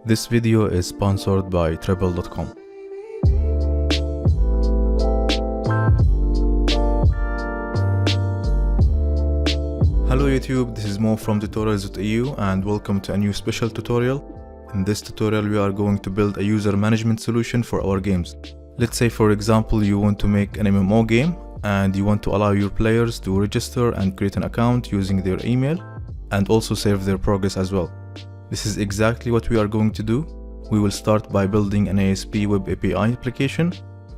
This video is sponsored by Treblle.com. Hello YouTube, this is Mo from tutorials.eu and welcome to a new special tutorial. In this tutorial we are going to build a user management solution for our games. Let's say for example you want to make an MMO game and you want to allow your players to register and create an account using their email and also save their progress as well. This is exactly what we are going to do. We will start by building an ASP web API application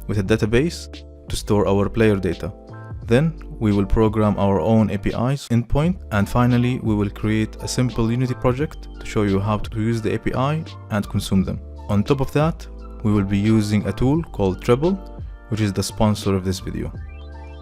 with a database to store our player data. Then we will program our own APIs endpoint, and finally we will create a simple Unity project to show you how to use the API and consume them. On top of that, we will be using a tool called Treblle, which is the sponsor of this video.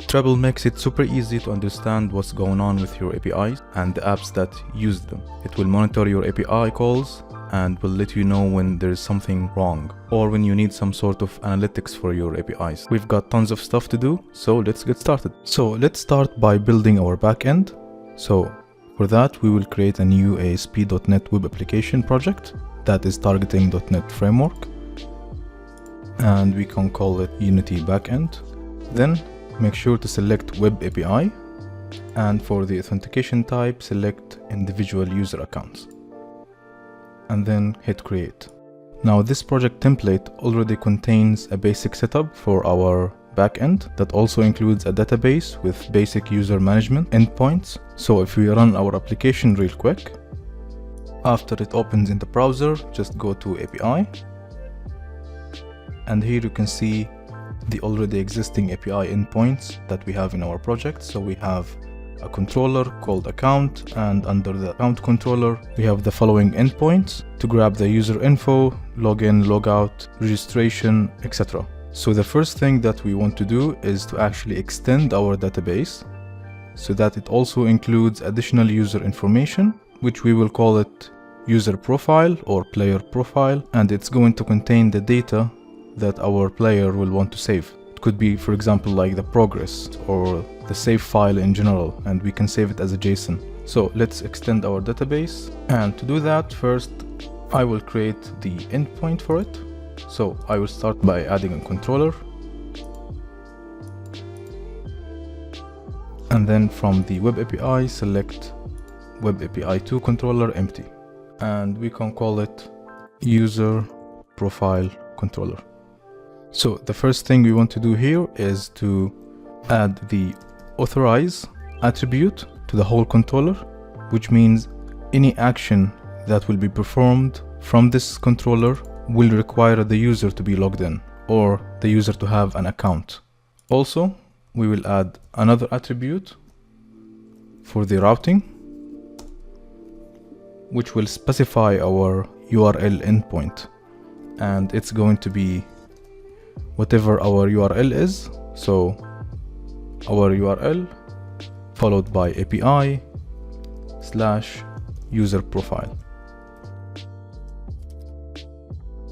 Treblle makes it super easy to understand what's going on with your APIs and the apps that use them. It will monitor your API calls and will let you know when there is something wrong or when you need some sort of analytics for your APIs. We've got tons of stuff to do, so let's get started. So let's start by building our backend. So for that, we will create a new ASP.NET web application project that is targeting .NET framework, and we can call it Unity Backend. Then make sure to select Web API, and for the authentication type, select individual user accounts, and then hit create. Now this project template already contains a basic setup for our backend that also includes a database with basic user management endpoints. So if we run our application real quick, after it opens in the browser, just go to API, and here you can see the already existing API endpoints that we have in our project. So we have a controller called account, and under the account controller we have the following endpoints to grab the user info, login, logout, registration, etc. So the first thing that we want to do is to actually extend our database so that it also includes additional user information, which we will call it user profile or player profile, and it's going to contain the data that our player will want to save. It could be, for example, like the progress or the save file in general, and we can save it as a JSON. So let's extend our database, and to do that, first I will create the endpoint for it. So I will start by adding a controller, and then from the web API select web API 2 controller empty, and we can call it user profile controller. So the first thing we want to do here is to add the authorize attribute to the whole controller, which means any action that will be performed from this controller will require the user to be logged in or the user to have an account. Also, we will add another attribute for the routing, which will specify our URL endpoint, and it's going to be whatever our URL is. So our URL followed by API / user profile.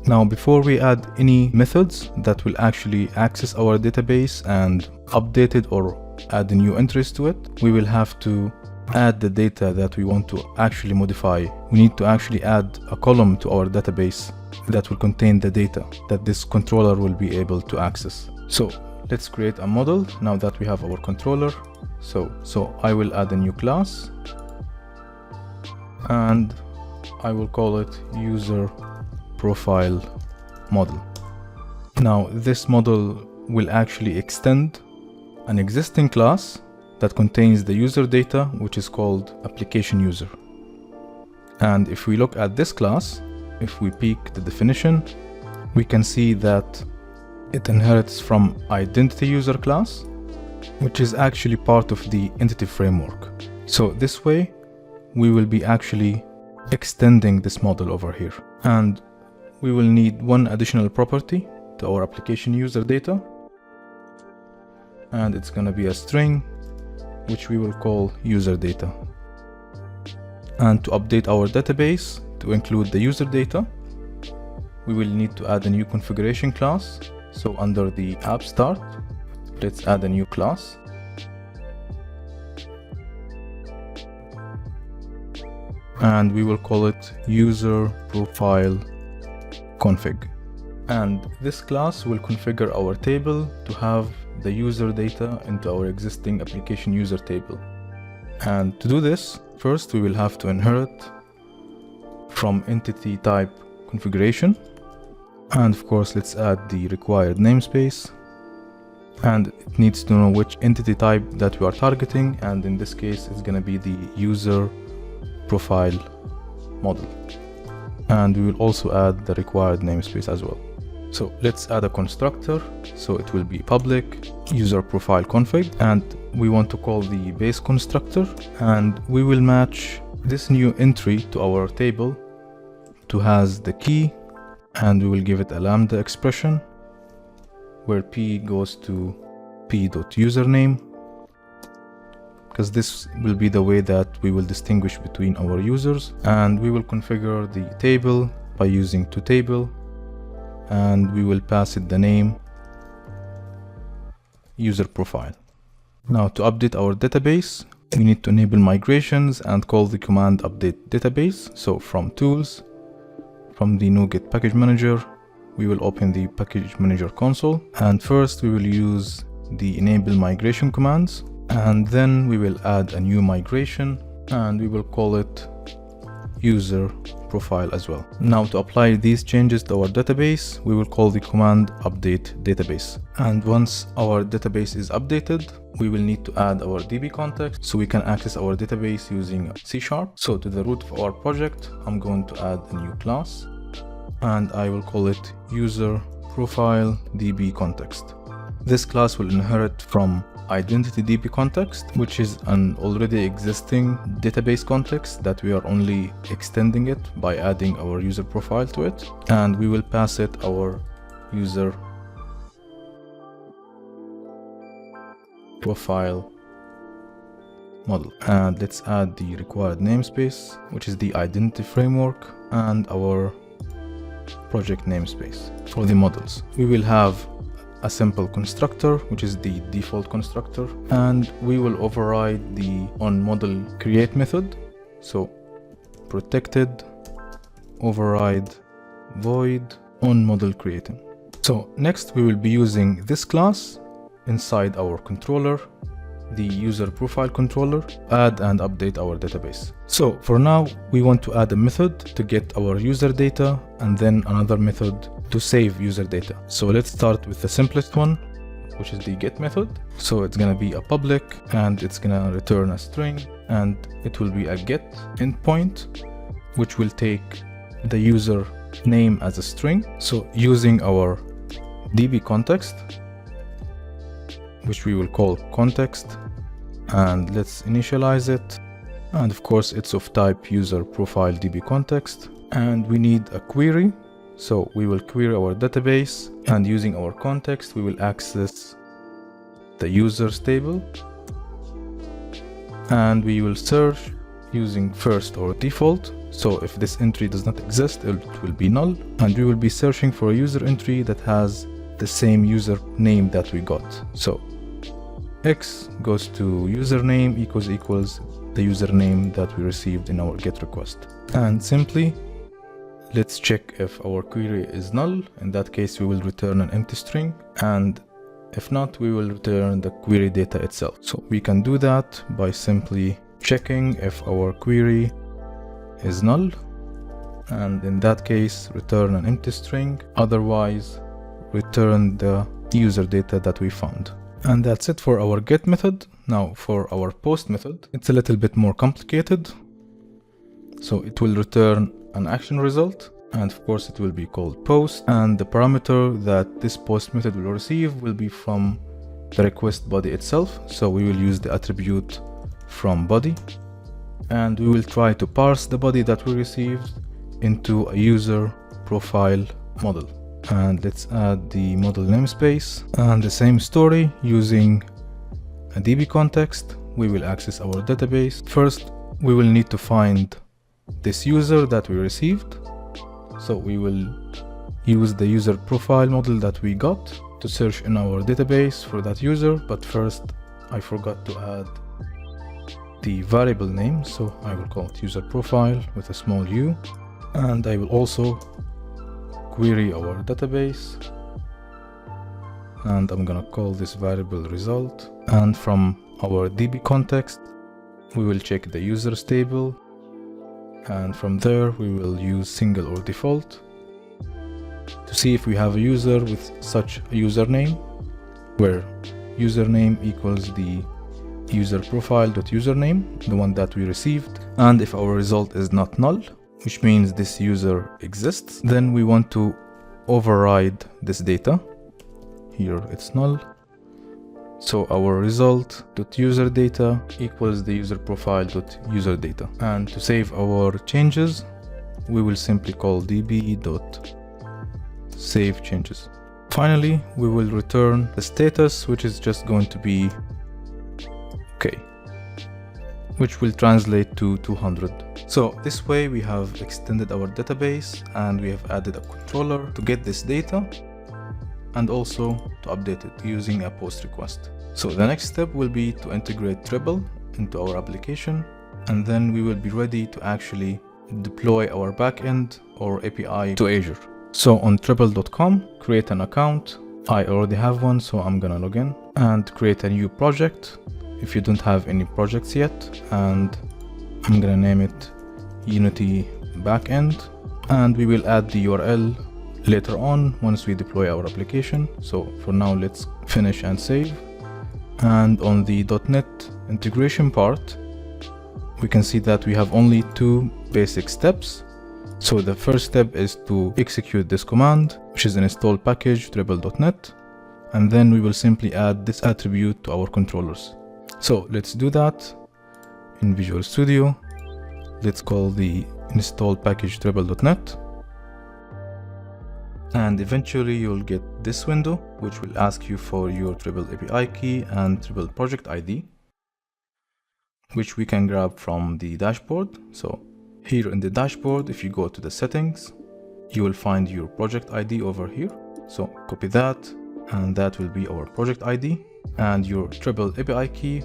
Now before we add any methods that will actually access our database and update it or add new entries to it, we will have to add the data that we want to actually modify. We need to actually add a column to our database that will contain the data that this controller will be able to access. So let's create a model now that we have our controller. So I will add a new class, and I will call it user profile model. Now this model will actually extend an existing class that contains the user data, which is called application user. And if we look at this class, if we peek the definition, we can see that it inherits from identity user class, which is actually part of the entity framework. So this way we will be actually extending this model over here, and we will need one additional property to our application user data, and it's going to be a string which we will call user data. And to update our database to include the user data, we will need to add a new configuration class. So under the app start, let's add a new class, and we will call it user profile config. And this class will configure our table to have the user data into our existing application user table. And to do this, first we will have to inherit from entity type configuration. And of course, let's add the required namespace. And it needs to know which entity type that we are targeting. And in this case, it's going to be the user profile model. And we will also add the required namespace as well. So let's add a constructor. So it will be public user profile config, and we want to call the base constructor, and we will match this new entry to our table to has the key, and we will give it a lambda expression where p goes to p.username, because this will be the way that we will distinguish between our users. And we will configure the table by using toTable, and we will pass it the name user profile. Now to update our database, we need to enable migrations and call the command update database. So from tools, from the NuGet package manager, we will open the package manager console, and first we will use the enable migration commands, and then we will add a new migration and we will call it user profile as well. Now to apply these changes to our database, we will call the command update database. And once our database is updated, we will need to add our DB context so we can access our database using C#. So to the root of our project, I'm going to add a new class, and I will call it user profile DB context. This class will inherit from identity DB context, which is an already existing database context that we are only extending it by adding our user profile to it, and we will pass it our user profile model. And let's add the required namespace, which is the identity framework, and our project namespace. For the models, we will have a simple constructor, which is the default constructor, and we will override the onModel_create method. So protected override void onModel_creating. So next we will be using this class inside our controller, the user profile controller, add and update our database. So for now, we want to add a method to get our user data, and then another method to save user data. So let's start with the simplest one, which is the get method. So it's gonna be a public, and it's gonna return a string, and it will be a get endpoint, which will take the user name as a string. So using our DB context, which we will call context, and let's initialize it. And of course, it's of type user profile DB context, and we need a query. So we will query our database, and using our context, we will access the users table, and we will search using first or default. So if this entry does not exist, it will be null, and we will be searching for a user entry that has the same user name that we got. So x goes to username equals the username that we received in our get request. And simply let's check if our query is null. In that case, we will return an empty string, and if not, we will return the query data itself. So we can do that by simply checking if our query is null, and in that case, return an empty string. Otherwise, return the user data that we found. And that's it for our get method. Now for our post method, it's a little bit more complicated. So it will return an action result, and of course it will be called post, and the parameter that this post method will receive will be from the request body itself. So we will use the attribute from body, and we will try to parse the body that we received into a user profile model. And let's add the model namespace, and the same story. Using a DB context, we will access our database. First, we will need to find this user that we received. So we will use the user profile model that we got to search in our database for that user. But first, I forgot to add the variable name, so I will call it user profile with a small u, and I will also query our database, and I'm gonna call this variable result. And from our DB context, we will check the users table, and from there we will use single or default to see if we have a user with such a username, where username equals the user profile.username, the one that we received. And if our result is not null, which means this user exists, then we want to override this data. Here it's null. So our result.userdata equals the user profile.userdata. And to save our changes, we will simply call db.savechanges. Finally, we will return the status, which is just going to be OK, which will translate to 200. So this way we have extended our database, and we have added a controller to get this data and also to update it using a post request. So the next step will be to integrate Treblle into our application, and then we will be ready to actually deploy our backend or API to Azure. So on Treblle.com, create an account. I already have one, so I'm gonna log in and create a new project if you don't have any projects yet, and I'm gonna name it Unity Backend, and we will add the URL later on once we deploy our application. So for now, let's finish and save. And on the .NET integration part, we can see that we have only two basic steps. So the first step is to execute this command, which is an install package Treblle.net, and then we will simply add this attribute to our controllers. So let's do that in Visual Studio. Let's call the install package Treblle.net, and eventually you'll get this window, which will ask you for your Treblle API key and Treblle project ID, which we can grab from the dashboard. So here in the dashboard, if you go to the settings, you will find your project ID over here. So copy that, and that will be our project ID. And your Treblle API key,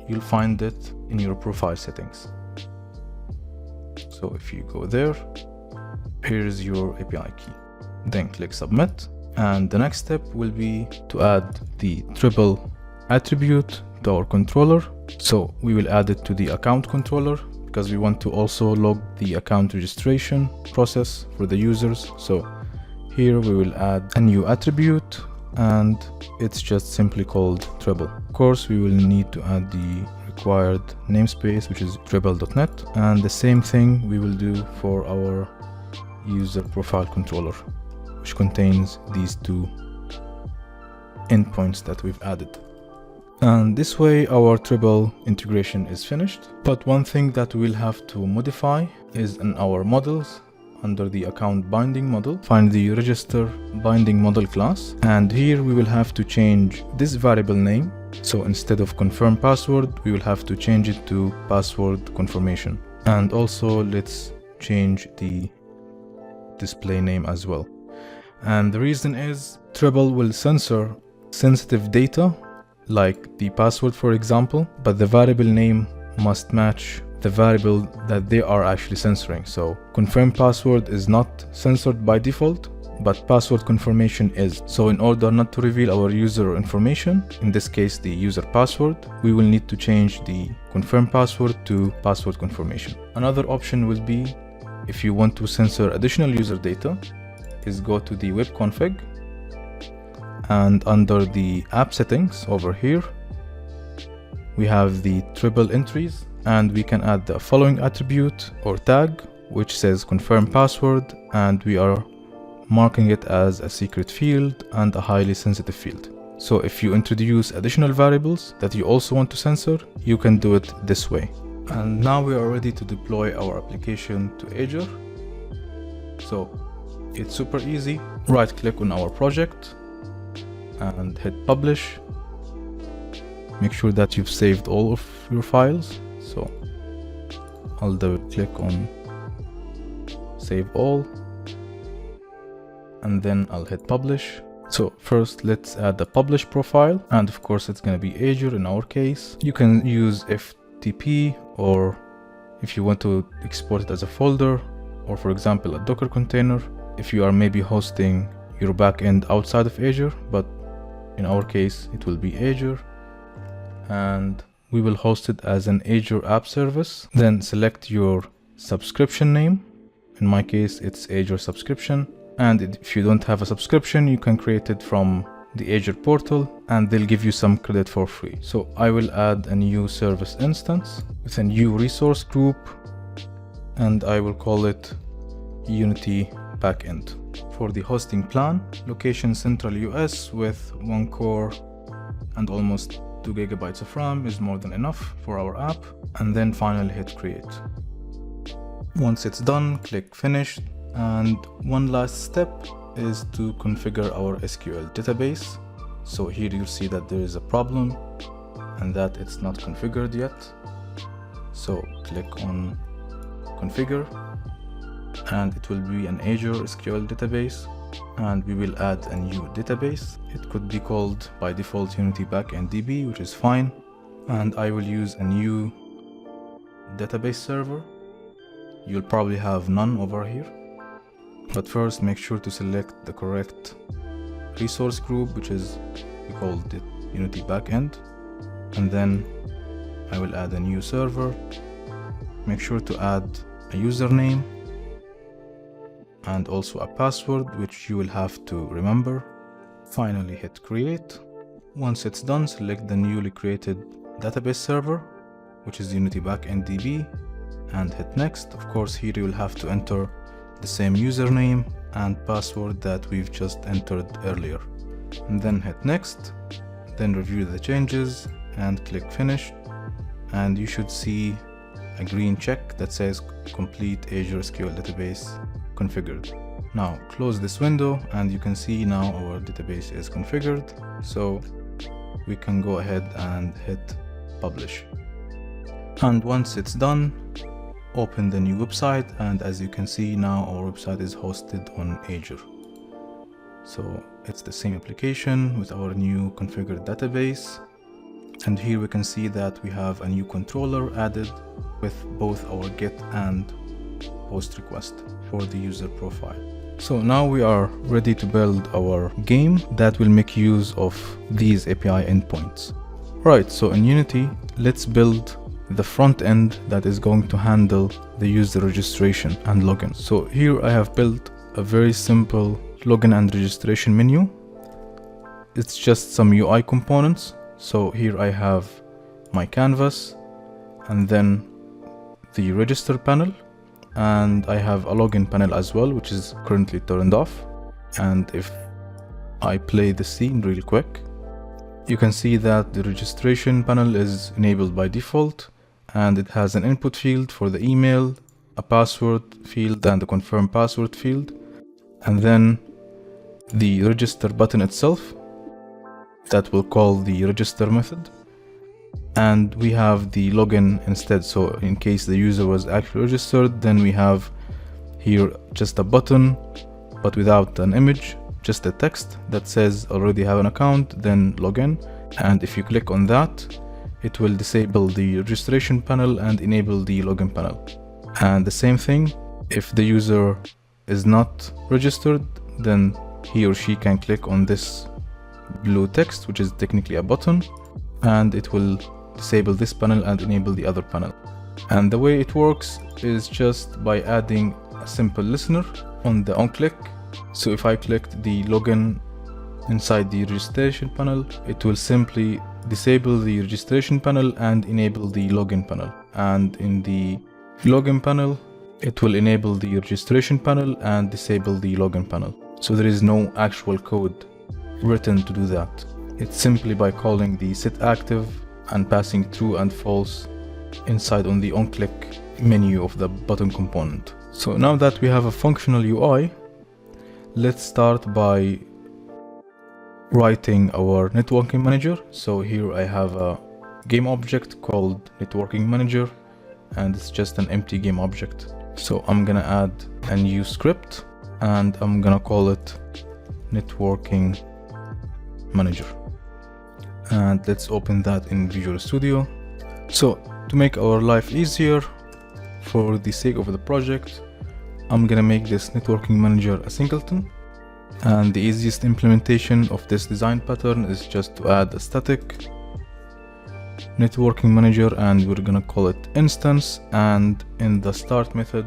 you'll find it in your profile settings. So if you go there, here's your API key. Then click submit, and the next step will be to add the Treblle attribute to our controller. So we will add it to the account controller, because we want to also log the account registration process for the users. So here we will add a new attribute, and it's just simply called Treblle. Of course, we will need to add the required namespace, which is Treblle.net, and the same thing we will do for our user profile controller, which contains these two endpoints that we've added. And this way our Treblle integration is finished. But one thing that we'll have to modify is in our models. Under the account binding model, find the register binding model class, and here we will have to change this variable name. So instead of confirm password, we will have to change it to password confirmation. And also let's change the display name as well. And the reason is Treblle will censor sensitive data like the password, for example, but the variable name must match the variable that they are actually censoring. So confirm password is not censored by default, but password confirmation is. So in order not to reveal our user information, in this case the user password, we will need to change the confirm password to password confirmation. Another option will be, if you want to censor additional user data, is go to the web config, and under the app settings over here, we have the Treblle entries, and we can add the following attribute or tag, which says confirm password, and we are marking it as a secret field and a highly sensitive field. So if you introduce additional variables that you also want to censor, you can do it this way. And now we are ready to deploy our application to Azure. So it's super easy. Right click on our project and hit publish. Make sure that you've saved all of your files. So I'll double click on save all, and then I'll hit publish. So first let's add the publish profile, and of course it's going to be Azure in our case. You can use FTP, or if you want to export it as a folder, or for example a Docker container, if you are maybe hosting your backend outside of Azure, but in our case it will be Azure, and we will host it as an Azure app service. Then select your subscription name. In my case it's Azure subscription, and if you don't have a subscription you can create it from the Azure portal and they'll give you some credit for free. So I will add a new service instance with a new resource group, and I will call it Unity Backend. For the hosting plan, location Central US with 1 core and almost 2 GB of RAM is more than enough for our app, and then finally hit create. Once it's done, click finish, and one last step is to configure our SQL database. So here you'll see that there is a problem and that it's not configured yet. So click on configure, and it will be an Azure SQL database, and we will add a new database. It could be called by default Unity Backend DB, which is fine, and I will use a new database server. You'll probably have none over here, but first make sure to select the correct resource group, which is, we called it Unity Backend, and then I will add a new server. Make sure to add a username and also a password, which you will have to remember. Finally hit create. Once it's done, select the newly created database server, which is Unity Backend DB, and hit next. Of course, here you will have to enter the same username and password that we've just entered earlier, and then hit next. Then review the changes and click finish, and you should see a green check that says complete Azure SQL database configured. Now close this window, and you can see now our database is configured, so we can go ahead and hit publish. And once it's done, open the new website, and as you can see now our website is hosted on Azure. So it's the same application with our new configured database, and here we can see that we have a new controller added with both our get and post request for the user profile. So now we are ready to build our game that will make use of these API endpoints. Right, so in Unity, let's build the front end that is going to handle the user registration and login. So here I have built a very simple login and registration menu. It's just some UI components. So here I have my canvas, and then the register panel, and I have a login panel as well, which is currently turned off. And if I play the scene real quick, you can see that the registration panel is enabled by default, and it has an input field for the email, a password field, and a confirm password field, and then the register button itself that will call the register method, and we have the login instead. So in case the user was actually registered, then we have here just a button but without an image, just a text that says already have an account, then login. And if you click on that, it will disable the registration panel and enable the login panel. And the same thing, if the user is not registered, then he or she can click on this blue text, which is technically a button, and it will disable this panel and enable the other panel. And the way it works is just by adding a simple listener on the on-click. So if I clicked the login inside the registration panel, it will simply disable the registration panel and enable the login panel. And in the login panel, it will enable the registration panel and disable the login panel. So there is no actual code written to do that. It's simply by calling the setActive and passing true and false inside on the on-click menu of the button component. So now that we have a functional UI, let's start by writing our networking manager. So here I have a game object called networking manager, and it's just an empty game object. So I'm gonna add a new script and I'm gonna call it networking manager, and let's open that in Visual Studio. So to make our life easier, for the sake of the project, I'm gonna make this networking manager a singleton. And the easiest implementation of this design pattern is just to add a static networking manager, and we're gonna call it instance. And in the start method,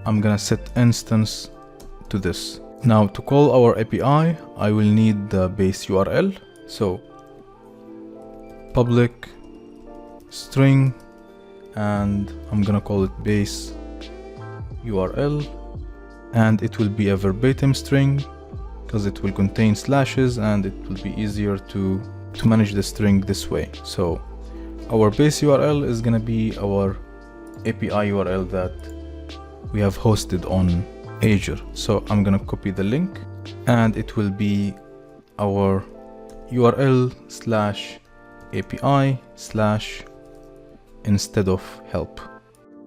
I'm gonna set instance to this. Now to call our API, I will need the base URL. So public string, and I'm gonna call it base URL, and it will be a verbatim string because it will contain slashes and it will be easier to manage the string this way. So our base URL is gonna be our API URL that we have hosted on Azure. So I'm gonna copy the link, and it will be our URL / API / instead of help.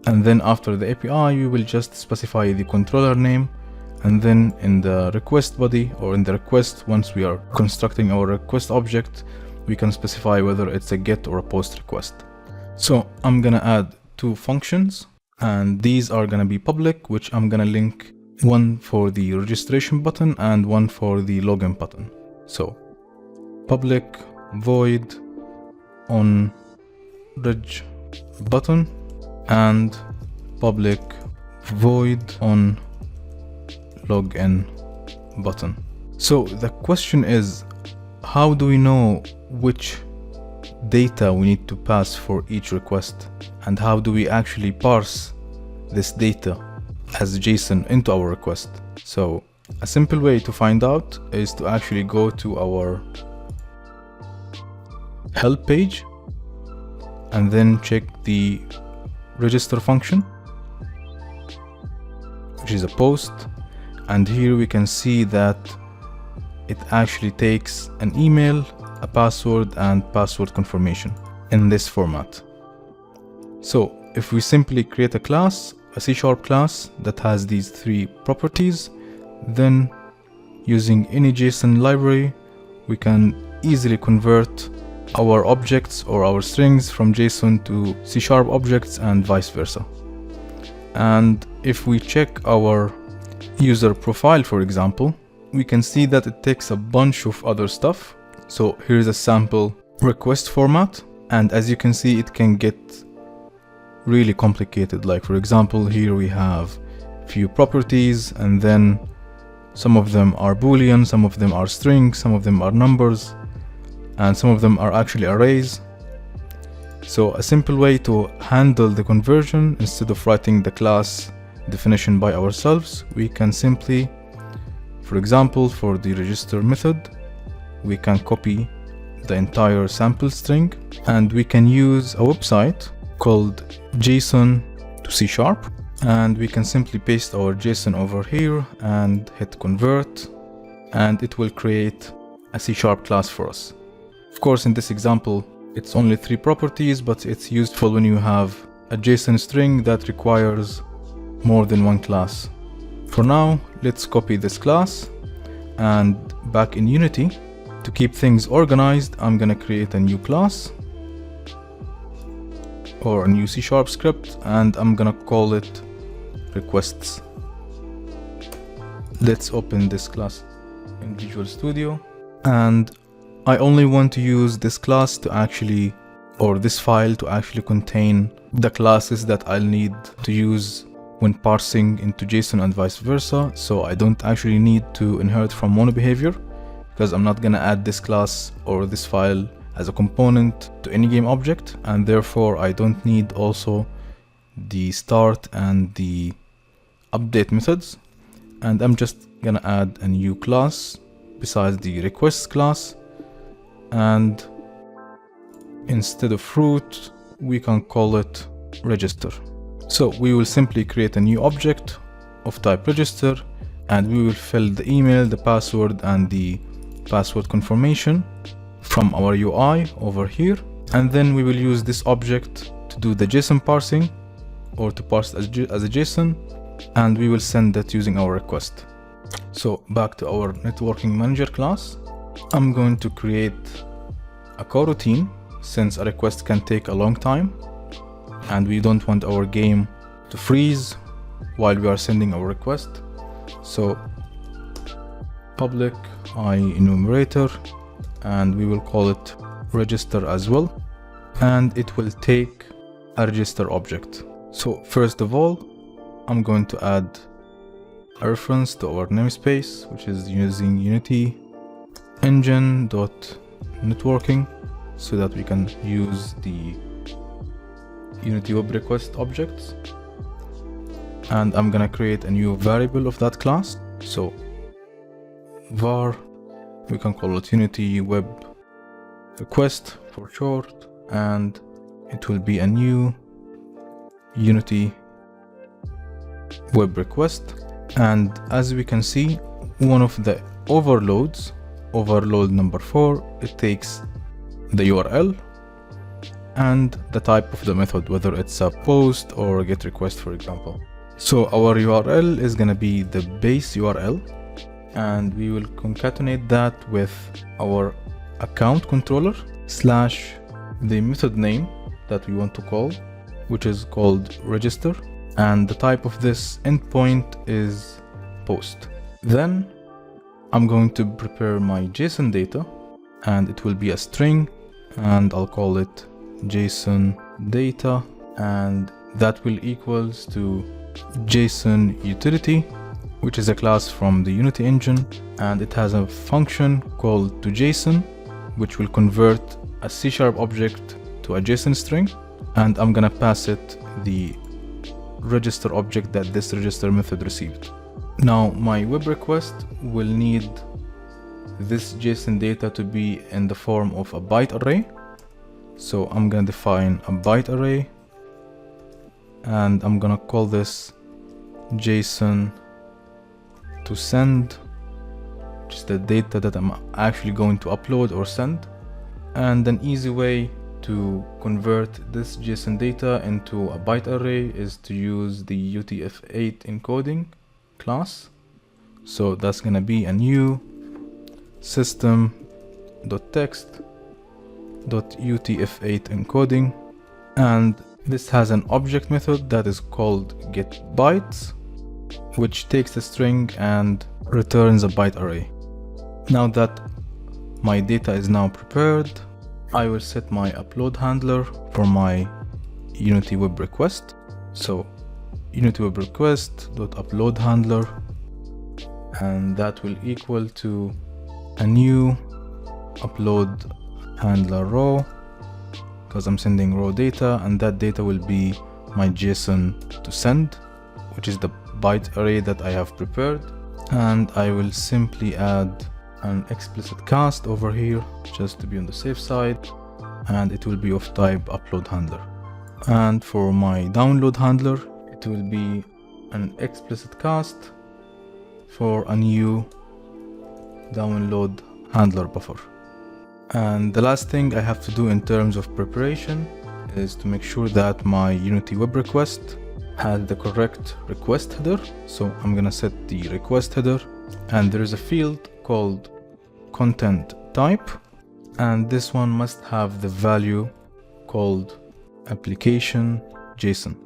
And then after the API, we will just specify the controller name, and then in the request body or in the request, once we are constructing our request object, we can specify whether it's a GET or a POST request. So I'm gonna add 2 functions, and these are gonna be public, which I'm gonna link one for the registration button and one for the login button. So public void on reg button and public void on login button. So the question is, how do we know which data we need to pass for each request, and how do we actually parse this data as JSON into our request? So a simple way to find out is to actually go to our help page and then check the register function, which is a post. And here we can see that it actually takes an email, a password, and password confirmation in this format. So if we simply create a class, a C# class that has these 3 properties, then using any JSON library, we can easily convert our objects or our strings from JSON to C# objects and vice versa. And if we check our user profile, for example, we can see that it takes a bunch of other stuff. So here's a sample request format, and as you can see, it can get really complicated. Like for example, here we have few properties, and then some of them are Boolean, some of them are strings, some of them are numbers, and some of them are actually arrays. So a simple way to handle the conversion, instead of writing the class definition by ourselves, we can simply, for example, for the register method, we can copy the entire sample string, and we can use a website called JSON to C#, and we can simply paste our JSON over here and hit convert, and it will create a C# class for us. Of course, in this example, it's only 3 properties, but it's useful when you have a JSON string that requires more than one class. For now, let's copy this class, and back in Unity, to keep things organized, I'm gonna create a new class or a new C# script, and I'm gonna call it requests. Let's open this class in Visual Studio, and I only want to use this class to actually, or this file to actually contain the classes that I'll need to use when parsing into JSON and vice versa. So I don't actually need to inherit from mono behavior, because I'm not gonna add this class or this file as a component to any game object, and therefore I don't need also the start and the update methods. And I'm just gonna add a new class besides the requests class, and instead of root, we can call it register. So we will simply create a new object of type register, and we will fill the email, the password, and the password confirmation from our UI over here. And then we will use this object to do the JSON parsing, or to parse as a JSON, and we will send that using our request. So back to our networking manager class, I'm going to create a coroutine, since a request can take a long time and we don't want our game to freeze while we are sending our request. So public enumerator, and we will call it register as well, and it will take a register object. So first of all, I'm going to add a reference to our namespace, which is using Unity engine.networking, so that we can use the Unity web request objects. And I'm gonna create a new variable of that class. So var, we can call it Unity web request for short, and it will be a new Unity web request. And as we can see, one of the overloads, overload number 4, it takes the URL and the type of the method, whether it's a post or a get request, for example. So our URL is gonna be the base URL, and we will concatenate that with our account controller slash the method name that we want to call, which is called register, and the type of this endpoint is post. Then I'm going to prepare my JSON data, and it will be a string, and I'll call it JSON data, and that will equals to JSON utility, which is a class from the Unity engine, and it has a function called toJSON, which will convert a C# object to a JSON string, and I'm gonna pass it the register object that this register method received. Now my web request will need this JSON data to be in the form of a byte array. So I'm gonna define a byte array, and I'm gonna call this JSON to send, which is the data that I'm actually going to upload or send. And an easy way to convert this JSON data into a byte array is to use the UTF-8 encoding class. So that's gonna be a new system.text.utf8 encoding, and this has an object method that is called getBytes, which takes the string and returns a byte array. Now that my data is now prepared, I will set my upload handler for my Unity web request. So Unity web request.upload handler, and that will equal to a new upload handler row, because I'm sending raw data, and that data will be my JSON to send, which is the byte array that I have prepared. And I will simply add an explicit cast over here just to be on the safe side, and it will be of type upload handler. And for my download handler, it will be an explicit cast for a new download handler buffer. And the last thing I have to do in terms of preparation is to make sure that my Unity web request has the correct request header. So I'm gonna set the request header, and there is a field called content type, and this one must have the value called application JSON.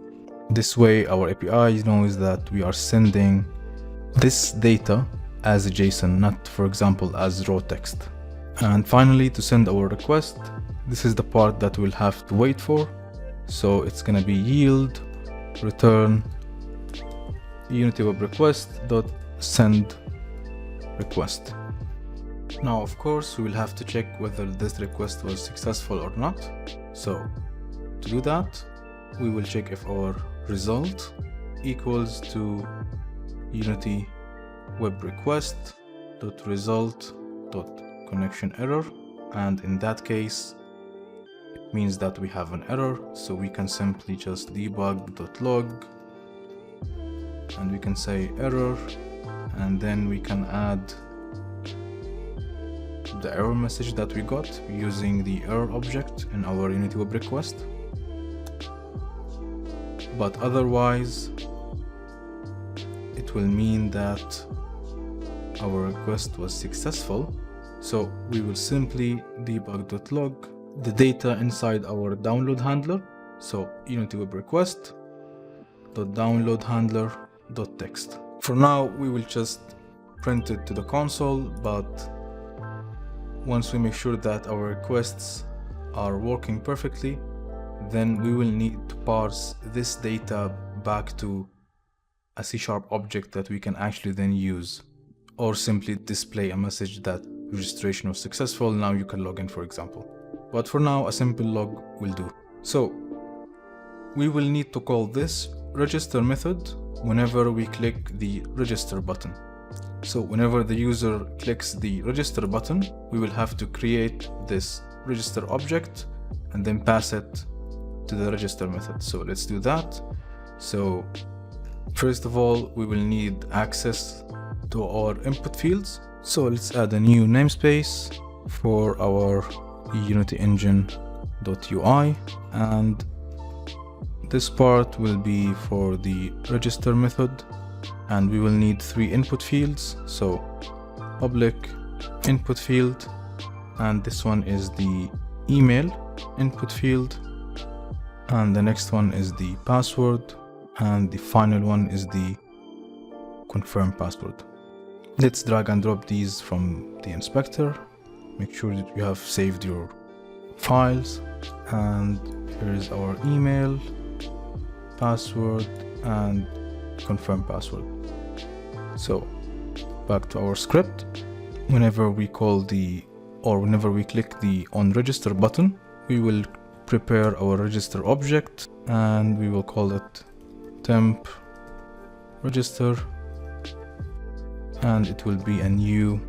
This way our API knows that we are sending this data as a JSON, not, for example, as raw text. And finally, to send our request, this is the part that we'll have to wait for. So it's gonna be yield return Unity web request dot send request. Now, of course, we will have to check whether this request was successful or not. So to do that, we will check if our result equals to Unity web request dot result dot connection error, and in that case it means that we have an error. So we can simply just debug.log, and we can say error, and then we can add the error message that we got using the error object in our Unity web request. But otherwise it will mean that our request was successful. So we will simply debug.log the data inside our download handler. So Unity web request dot download handler .text. For now, we will just print it to the console, but once we make sure that our requests are working perfectly, then we will need to parse this data back to a C# object that we can actually then use, or simply display a message that registration was successful, now you can log in, for example. But for now, a simple log will do. So we will need to call this register method whenever we click the register button. So whenever the user clicks the register button, we will have to create this register object and then pass it to the register method. So let's do that. So first of all, we will need access to our input fields. So let's add a new namespace for our Unity engine.ui, and this part will be for the register method, and we will need 3 input fields. So public input field, and this one is the email input field, and the next one is the password, and the final one is the confirm password. Let's drag and drop these from the inspector. Make sure that you have saved your files, and here is our email, password, and confirm password. So back to our script. Whenever we click the on register button, we will prepare our register object, and we will call it temp register, and it will be a new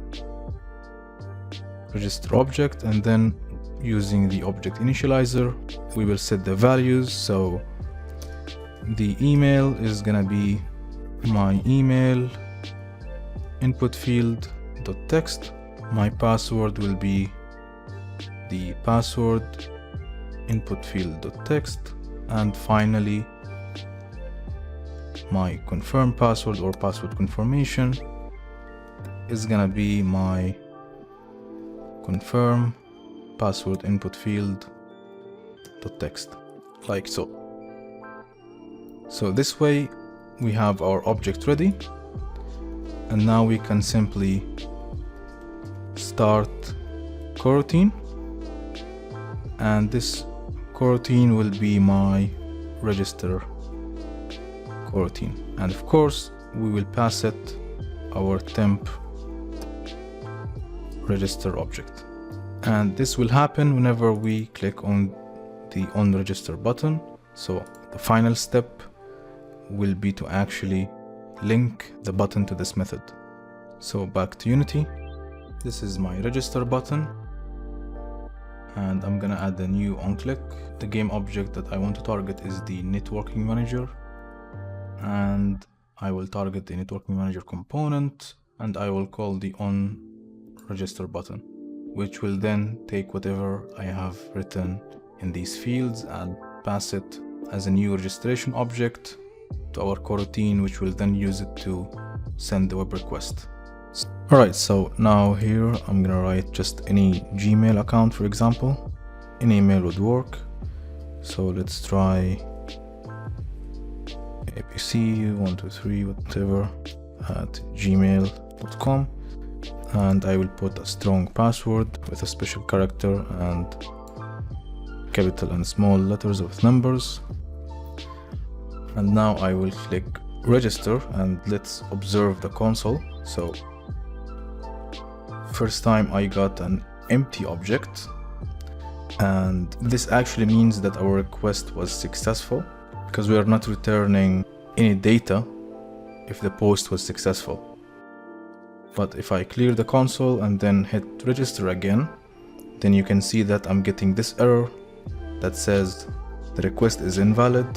register object. And then using the object initializer, we will set the values. So the email is gonna be my email input field .text. My password will be the password input field .text, and finally my confirm password or password confirmation is gonna be my confirm password input field .text, like so. So this way we have our object ready, and now we can simply start coroutine, and this coroutine will be my register coroutine, and of course we will pass it our temp register object. And this will happen whenever we click on the on register button. So the final step will be to actually link the button to this method. So back to Unity, this is my register button, and I'm gonna add a new onClick. The game object that I want to target is the networking manager, and I will target the networking manager component, and I will call the on register button, which will then take whatever I have written in these fields and pass it as a new registration object to our coroutine, which will then use it to send the web request. Alright, so now here I'm gonna write just any Gmail account, for example. Any email would work. So let's try apc123 whatever at gmail.com, and I will put a strong password with a special character and capital and small letters with numbers. And now I will click register, and let's observe the console. So first time I got an empty object, and this actually means that our request was successful, because we are not returning any data if the post was successful. But if I clear the console and then hit register again, then you can see that I'm getting this error that says the request is invalid,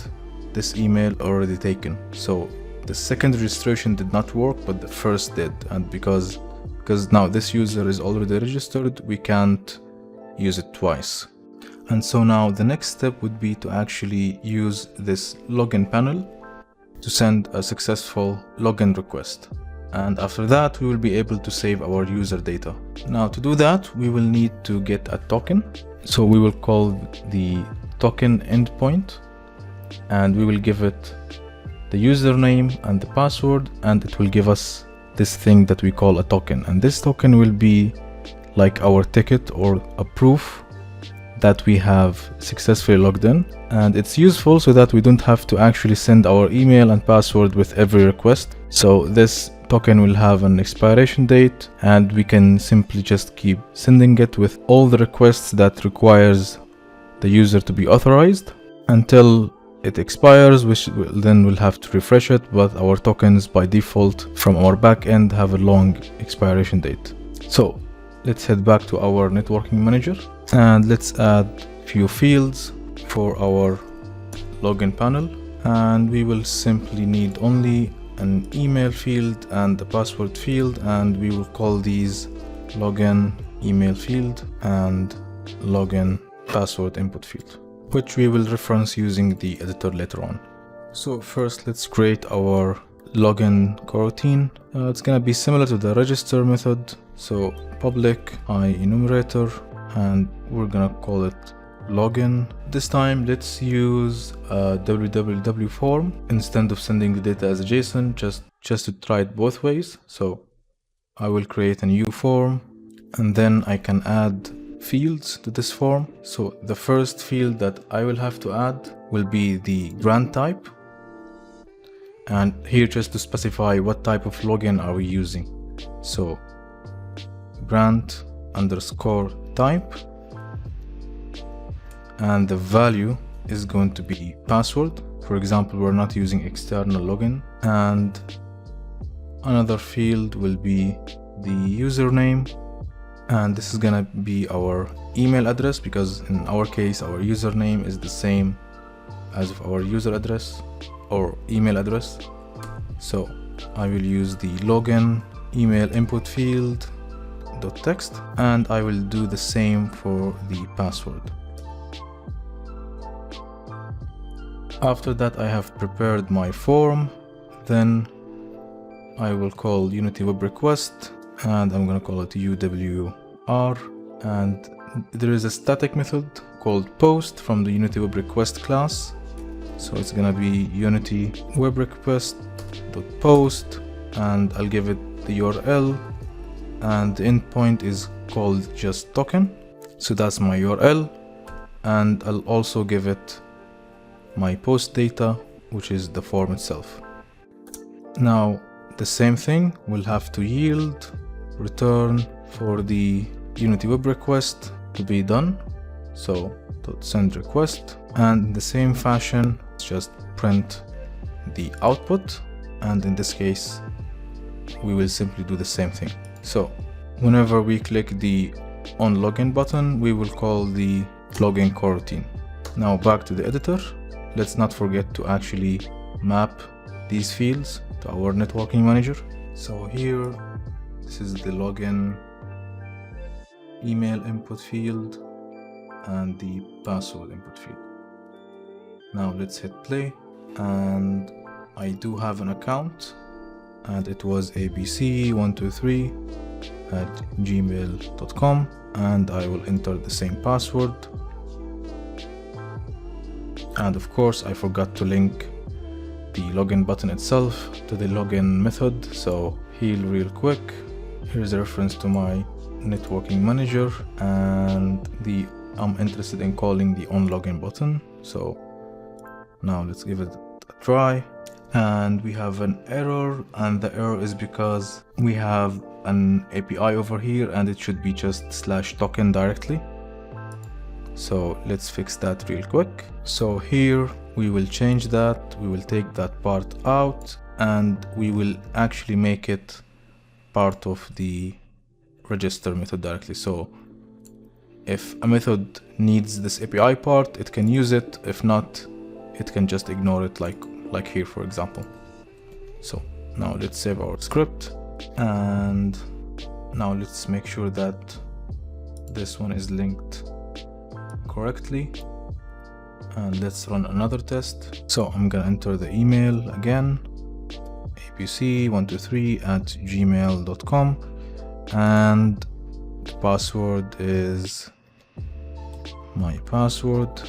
this email already taken. So the second registration did not work, but the first did, and because now this user is already registered, we can't use it twice. And so now the next step would be to actually use this login panel to send a successful login request. And after that, we will be able to save our user data. Now to do that, we will need to get a token. So we will call the token endpoint, and we will give it the username and the password, and it will give us this thing that we call a token. And this token will be like our ticket or a proof that we have successfully logged in. And it's useful so that we don't have to actually send our email and password with every request. So this token will have an expiration date, and we can simply just keep sending it with all the requests that requires the user to be authorized until it expires, which then we'll have to refresh it. But our tokens by default from our backend have a long expiration date. So let's head back to our networking manager and let's add few fields for our login panel. And we will simply need only an email field and a password field, and we will call these login email field and login password input field, which we will reference using the editor later on. So first let's create our login coroutine. It's gonna be similar to the register method. So public enumerator, and we're gonna call it login. This time let's use a www form instead of sending the data as a JSON, just to try it both ways. So I will create a new form, and then I can add fields to this form. So the first field that I will have to add will be the grant type, and here just to specify what type of login are we using. So grant underscore type, and the value is going to be password. For example, we're not using external login. And another field will be the username, and this is gonna be our email address, because in our case our username is the same as our user address or email address. So I will use the login email input field dot text, and I will do the same for the password. After that, I have prepared my form. Then I will call Unity Web Request, and I'm going to call it UWR. And there is a static method called post from the Unity Web Request class. So it's going to be Unity Web Request.post, and I'll give it the URL, and the endpoint is called just token. So that's my URL, and I'll also give it my post data, which is the form itself. Now the same thing will have to yield return for the Unity Web Request to be done. So .send request, and in the same fashion just print the output, and in this case we will simply do the same thing. So whenever we click the on login button, we will call the login coroutine. Now back to the editor. Let's not forget to actually map these fields to our networking manager. So here, this is the login email input field and the password input field. Now let's hit play, and I do have an account, and it was abc123@gmail.com, and I will enter the same password. And of course I forgot to link the login button itself to the login method. So here real quick, here's a reference to my networking manager, and I'm interested in calling the on login button. So now let's give it a try, and we have an error, and the error is because we have an API over here and it should be just /token directly. So let's fix that real quick. So here we will change that, we will take that part out, and we will actually make it part of the register method directly. So if a method needs this API part, it can use it. If not, it can just ignore it, like here for example. So now let's save our script, and now let's make sure that this one is linked correctly, and let's run another test. So I'm gonna enter the email again, abc123@gmail.com, and the password is my password.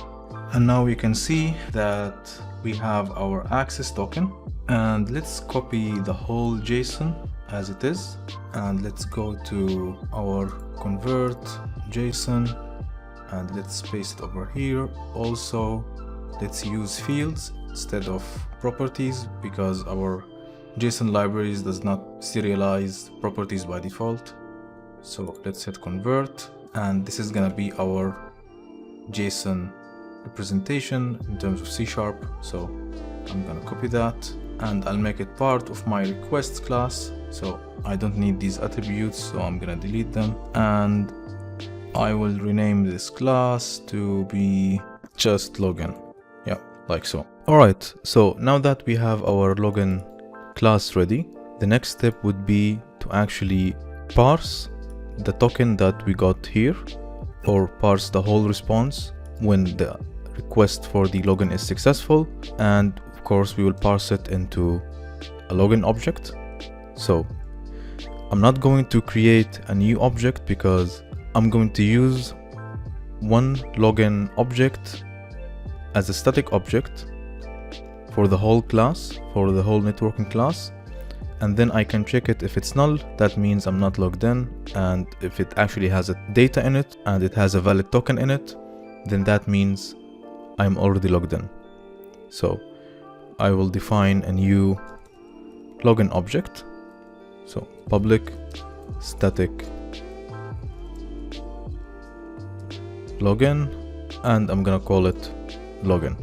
And now we can see that we have our access token, and let's copy the whole JSON as it is, and let's go to our convert JSON and let's paste it over here. Also, let's use fields instead of properties because our JSON libraries does not serialize properties by default. So let's hit convert, and this is gonna be our JSON representation in terms of C#. So I'm gonna copy that and I'll make it part of my request class. So I don't need these attributes, so I'm gonna delete them, and I will rename this class to be just login. Yeah, like so. Alright, so now that we have our login class ready, the next step would be to actually parse the token that we got here, or parse the whole response when the request for the login is successful, and of course we will parse it into a login object. So I'm not going to create a new object because I'm going to use one login object as a static object for the whole class, for the whole networking class, and then I can check it. If it's null, that means I'm not logged in, and if it actually has a data in it and it has a valid token in it, then that means I'm already logged in. So I will define a new login object. So public static login, and I'm gonna call it login.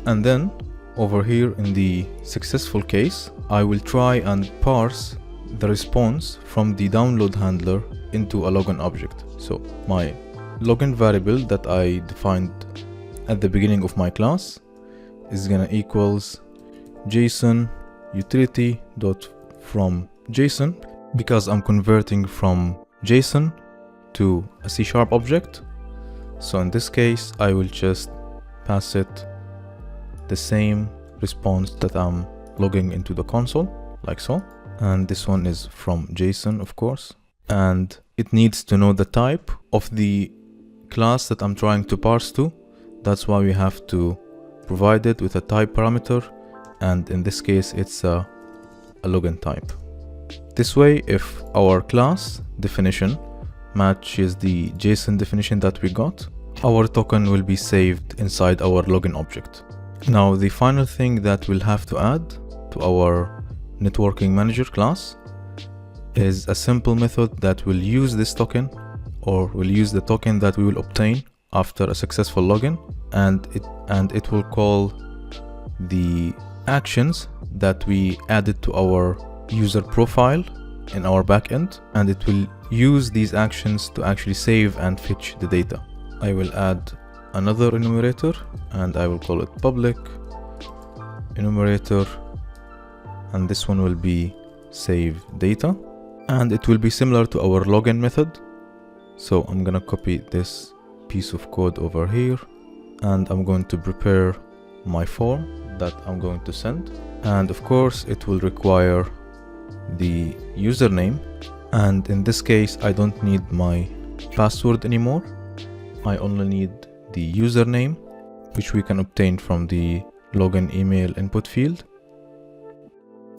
And then over here in the successful case, I will try and parse the response from the download handler into a login object. So my login variable that I defined at the beginning of my class is gonna equals JSON utility dot from JSON, because I'm converting from JSON to a C# object. So in this case, I will just pass it the same response that I'm logging into the console, like so. And this one is from JSON, of course. And it needs to know the type of the class that I'm trying to parse to. That's why we have to provide it with a type parameter. And in this case, it's a login type. This way, if our class definition matches the JSON definition that we got, our token will be saved inside our login object. Now, the final thing that we'll have to add to our networking manager class is a simple method that will use this token, or will use the token that we will obtain after a successful login, and it will call the actions that we added to our user profile in our backend, and it will use these actions to actually save and fetch the data. I will add another enumerator and I will call it public enumerator, and this one will be save data, and it will be similar to our login method. So I'm gonna copy this piece of code over here, and I'm going to prepare my form that I'm going to send, and of course it will require the username, and in this case I don't need my password anymore. I only need the username, which we can obtain from the login email input field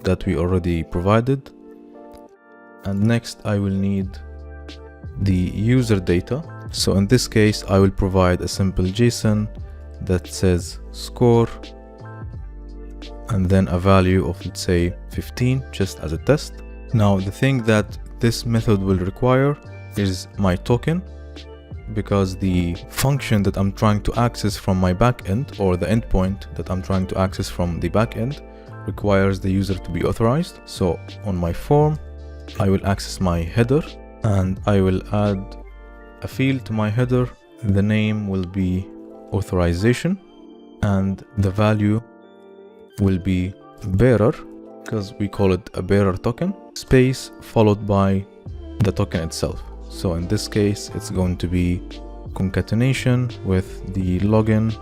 that we already provided. And next I will need the user data. So in this case I will provide a simple JSON that says score and then a value of, let's say, 15, just as a test. Now the thing that this method will require is my token, because the function that I'm trying to access from my backend, or the endpoint that I'm trying to access from the backend, requires the user to be authorized. So on my form, I will access my header and I will add a field to my header. The name will be authorization and the value will be bearer, because we call it a bearer token, space followed by the token itself. So in this case, it's going to be concatenation with the login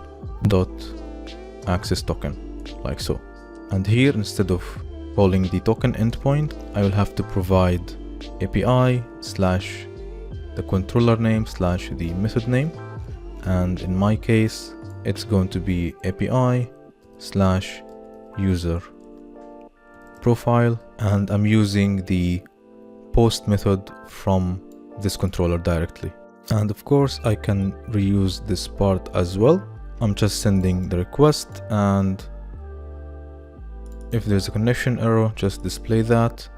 dot access token, like so. And here, instead of calling the token endpoint, I will have to provide API slash the controller name slash the method name. And in my case, it's going to be API /user profile, and I'm using the post method from this controller directly. And of course I can reuse this part as well. I'm just sending the request, and if there's a connection error, just display that.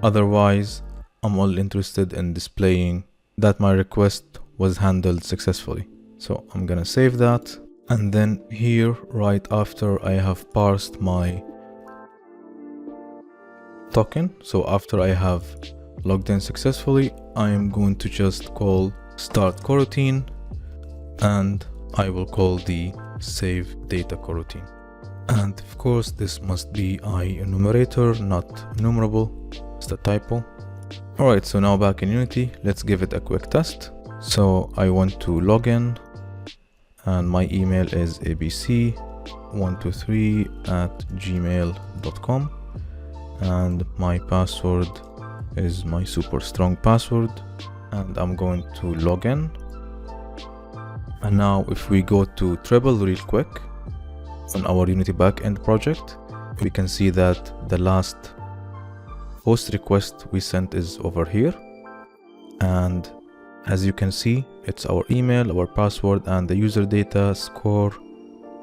Otherwise, I'm all interested in displaying that my request was handled successfully. So I'm gonna save that. And then here, right after I have parsed my token, so after I have logged in successfully, I am going to just call start coroutine, and I will call the save data coroutine. And of course, this must be enumerator, not enumerable. It's a typo. Alright, so now back in Unity, let's give it a quick test. So I want to log in, and my email is abc123@gmail.com, and my password is my super strong password, and I'm going to log in. And now if we go to Treblle real quick on our Unity Backend project, we can see that the last post request we sent is over here. And as you can see, it's our email, our password, and the user data score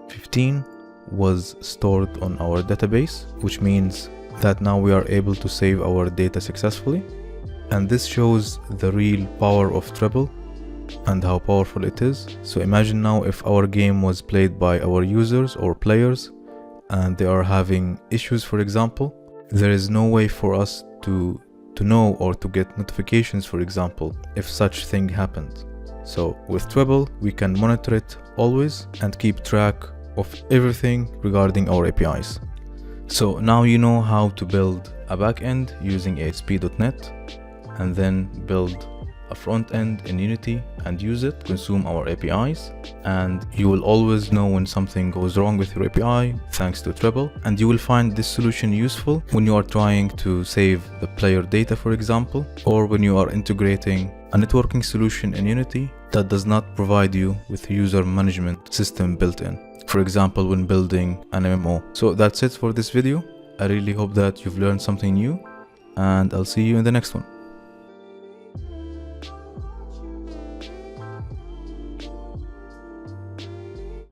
15 was stored on our database, which means that now we are able to save our data successfully. And this shows the real power of Treblle and how powerful it is. So imagine now if our game was played by our users or players and they are having issues, for example, there is no way for us to know or to get notifications, for example, if such thing happened. So with Treblle, we can monitor it always and keep track of everything regarding our APIs. So now you know how to build a backend using ASP.NET, and then build a front end in Unity and use it, consume our APIs, and you will always know when something goes wrong with your API thanks to Treblle. And you will find this solution useful when you are trying to save the player data, for example, or when you are integrating a networking solution in Unity that does not provide you with a user management system built in, for example, when building an MMO. So that's it for this video. I really hope that you've learned something new, and I'll see you in the next one.